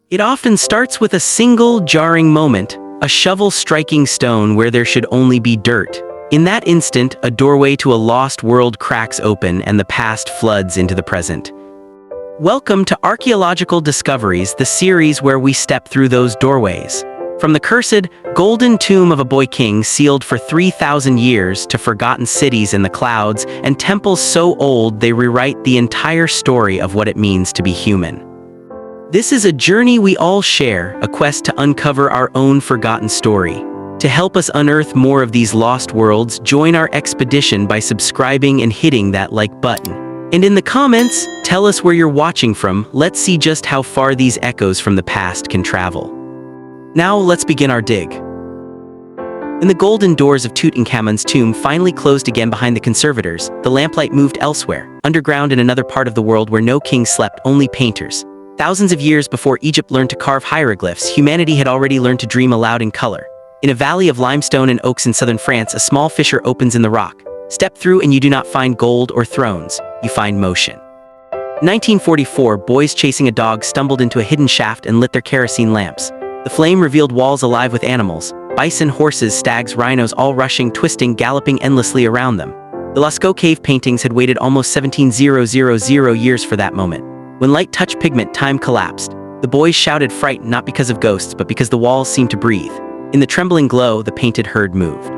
It often starts with a single jarring moment, a shovel striking stone where there should only be dirt. In that instant, a doorway to a lost world cracks open and the past floods into the present. Welcome to Archaeological Discoveries, the series where we step through those doorways. From the cursed, golden tomb of a boy king sealed for 3,000 years to forgotten cities in the clouds and temples so old they rewrite the entire story of what it means to be human. This is a journey we all share, a quest to uncover our own forgotten story. To help us unearth more of these lost worlds, join our expedition by subscribing and hitting that like button. And in the comments, tell us where you're watching from. Let's see just how far these echoes from the past can travel. Now let's begin our dig. When the golden doors of Tutankhamun's tomb finally closed again behind the conservators, the lamplight moved elsewhere, underground in another part of the world where no king slept, only painters. Thousands of years before Egypt learned to carve hieroglyphs, humanity had already learned to dream aloud in color. In a valley of limestone and oaks in southern France, a small fissure opens in the rock. Step through and you do not find gold or thrones, you find motion. In 1944, boys chasing a dog stumbled into a hidden shaft and lit their kerosene lamps. The flame revealed walls alive with animals, bison, horses, stags, rhinos, all rushing, twisting, galloping endlessly around them. The Lascaux cave paintings had waited almost 17,000 years for that moment. When light touched pigment, time collapsed. The boys shouted, frightened not because of ghosts but because the walls seemed to breathe. In the trembling glow, the painted herd moved.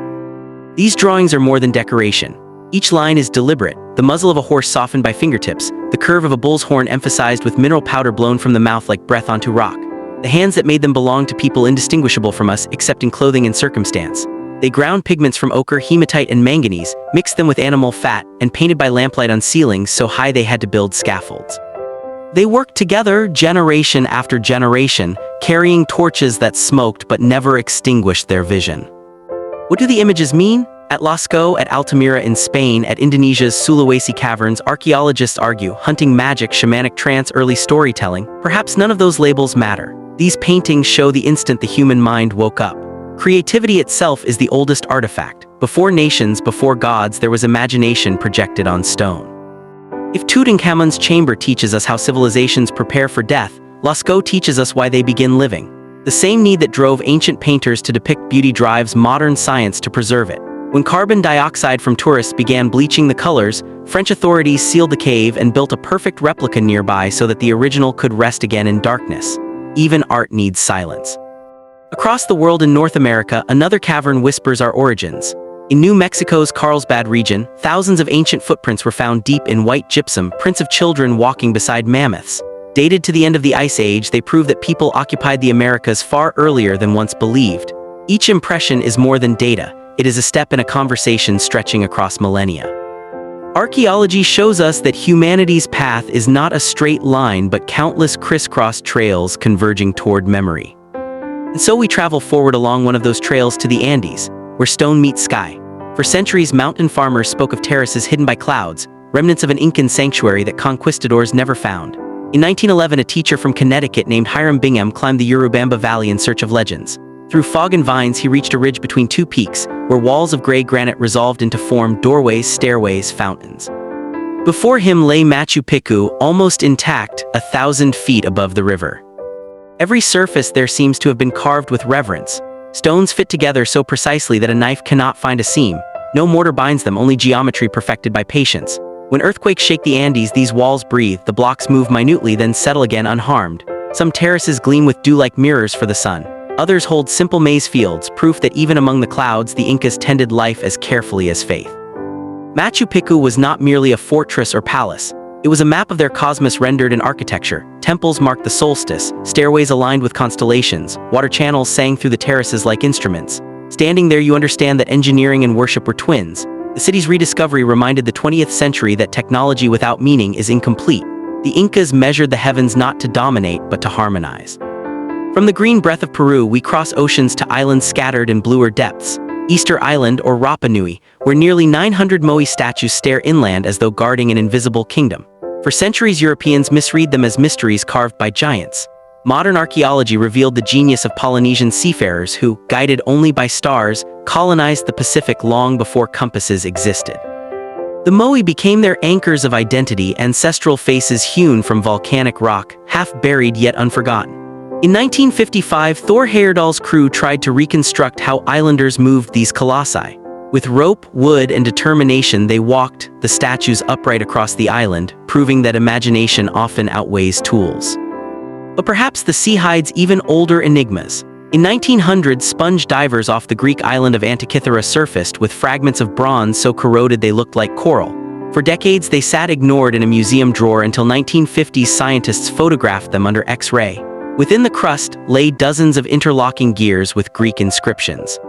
These drawings are more than decoration. Each line is deliberate, the muzzle of a horse softened by fingertips, the curve of a bull's horn emphasized with mineral powder blown from the mouth like breath onto rock. The hands that made them belong to people indistinguishable from us except in clothing and circumstance. They ground pigments from ochre, hematite, and manganese, mixed them with animal fat, and painted by lamplight on ceilings so high they had to build scaffolds. They worked together generation after generation, carrying torches that smoked but never extinguished their vision. What do the images mean? At Lascaux, at Altamira in Spain, at Indonesia's Sulawesi caverns, archaeologists argue hunting, magic, shamanic trance, early storytelling. Perhaps none of those labels matter. These paintings show the instant the human mind woke up. Creativity itself is the oldest artifact. Before nations, before gods, there was imagination projected on stone. If Tutankhamun's chamber teaches us how civilizations prepare for death, Lascaux teaches us why they begin living. The same need that drove ancient painters to depict beauty drives modern science to preserve it. When carbon dioxide from tourists began bleaching the colors, French authorities sealed the cave and built a perfect replica nearby so that the original could rest again in darkness. Even art needs silence. Across the world in North America, another cavern whispers our origins. In New Mexico's Carlsbad region, thousands of ancient footprints were found deep in white gypsum, prints of children walking beside mammoths. Dated to the end of the Ice Age, they prove that people occupied the Americas far earlier than once believed. Each impression is more than data. It is a step in a conversation stretching across millennia. Archaeology shows us that humanity's path is not a straight line but countless crisscross trails converging toward memory. And so we travel forward along one of those trails to the Andes, where stone meets sky. For centuries, mountain farmers spoke of terraces hidden by clouds, remnants of an Incan sanctuary that conquistadors never found. In 1911, a teacher from Connecticut named Hiram Bingham climbed the Urubamba Valley in search of legends. Through fog and vines, he reached a ridge between two peaks, where walls of gray granite resolved into form, doorways, stairways, fountains. Before him lay Machu Picchu, almost intact, 1,000 feet above the river. Every surface there seems to have been carved with reverence. Stones fit together so precisely that a knife cannot find a seam. No mortar binds them, only geometry perfected by patience. When earthquakes shake the Andes, these walls breathe, the blocks move minutely, then settle again unharmed. Some terraces gleam with dew-like mirrors for the sun. Others hold simple maize fields, proof that even among the clouds, the Incas tended life as carefully as faith. Machu Picchu was not merely a fortress or palace. It was a map of their cosmos rendered in architecture. Temples marked the solstice, stairways aligned with constellations, water channels sang through the terraces like instruments. Standing there, you understand that engineering and worship were twins. The city's rediscovery reminded the 20th century that technology without meaning is incomplete. The Incas measured the heavens not to dominate, but to harmonize. From the green breath of Peru, we cross oceans to islands scattered in bluer depths. Easter Island, or Rapa Nui, where nearly 900 Moai statues stare inland as though guarding an invisible kingdom. For centuries, Europeans misread them as mysteries carved by giants. Modern archaeology revealed the genius of Polynesian seafarers who, guided only by stars, colonized the Pacific long before compasses existed. The Moai became their anchors of identity, ancestral faces hewn from volcanic rock, half buried yet unforgotten. In 1955, Thor Heyerdahl's crew tried to reconstruct how islanders moved these colossi. With rope, wood, and determination, they walked the statues upright across the island, proving that imagination often outweighs tools. But perhaps the sea hides even older enigmas. In 1900, sponge divers off the Greek island of Antikythera surfaced with fragments of bronze so corroded they looked like coral. For decades, they sat ignored in a museum drawer until 1950s scientists photographed them under X-ray. Within the crust lay dozens of interlocking gears with Greek inscriptions.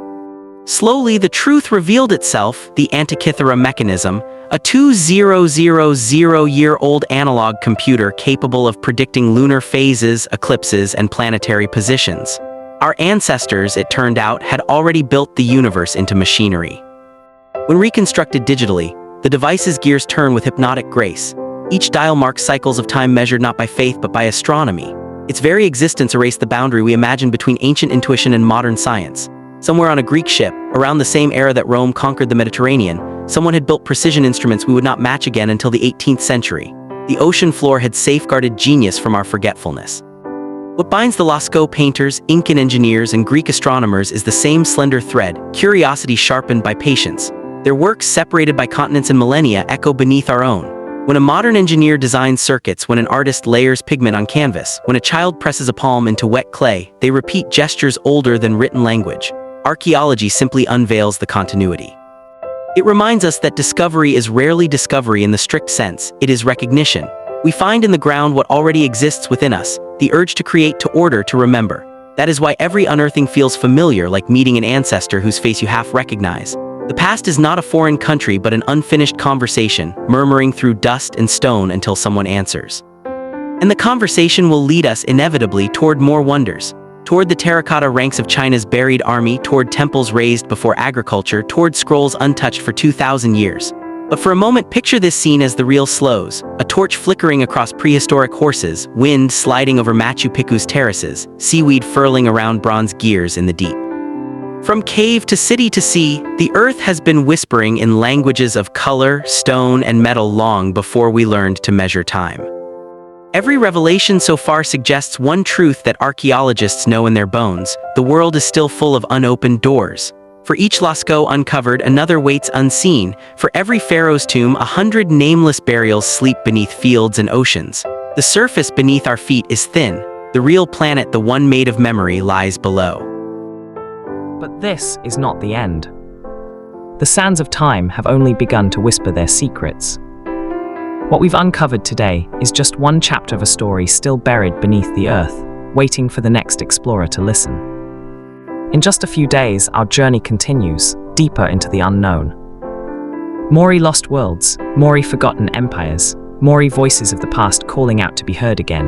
Slowly, the truth revealed itself: the Antikythera mechanism, a 2000-year-old analog computer capable of predicting lunar phases, eclipses, and planetary positions. Our ancestors, it turned out, had already built the universe into machinery. When reconstructed digitally, the device's gears turn with hypnotic grace. Each dial marks cycles of time measured not by faith but by astronomy. Its very existence erased the boundary we imagined between ancient intuition and modern science. Somewhere on a Greek ship, around the same era that Rome conquered the Mediterranean, someone had built precision instruments we would not match again until the 18th century. The ocean floor had safeguarded genius from our forgetfulness. What binds the Lascaux painters, Incan engineers, and Greek astronomers is the same slender thread: curiosity sharpened by patience. Their works, separated by continents and millennia, echo beneath our own. When a modern engineer designs circuits, when an artist layers pigment on canvas, when a child presses a palm into wet clay, they repeat gestures older than written language. Archaeology simply unveils the continuity. It reminds us that discovery is rarely discovery in the strict sense; it is recognition. We find in the ground what already exists within us: the urge to create, to order, to remember. That is why every unearthing feels familiar, like meeting an ancestor whose face you half recognize. The past is not a foreign country but an unfinished conversation, murmuring through dust and stone until someone answers. And the conversation will lead us inevitably toward more wonders. Toward the terracotta ranks of China's buried army, toward temples raised before agriculture, toward scrolls untouched for 2,000 years. But for a moment, picture this scene as the reel slows: a torch flickering across prehistoric horses, wind sliding over Machu Picchu's terraces, seaweed furling around bronze gears in the deep. From cave to city to sea, the earth has been whispering in languages of color, stone, and metal long before we learned to measure time. Every revelation so far suggests one truth that archaeologists know in their bones: the world is still full of unopened doors. For each Lascaux uncovered, another waits unseen. For every pharaoh's tomb, 100 nameless burials sleep beneath fields and oceans. The surface beneath our feet is thin. The real planet, the one made of memory, lies below. But this is not the end. The sands of time have only begun to whisper their secrets. What we've uncovered today is just one chapter of a story still buried beneath the earth, waiting for the next explorer to listen. In just a few days, our journey continues, deeper into the unknown. More lost worlds, more forgotten empires, more voices of the past calling out to be heard again.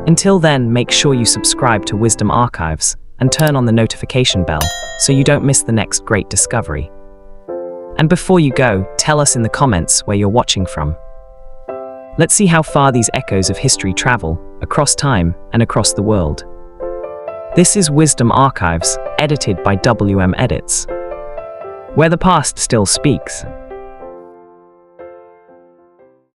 Until then, make sure you subscribe to Wisdom Archives and turn on the notification bell so you don't miss the next great discovery. And before you go, tell us in the comments where you're watching from. Let's see how far these echoes of history travel, across time and across the world. This is Wisdom Archives, edited by WM Edits, where the past still speaks.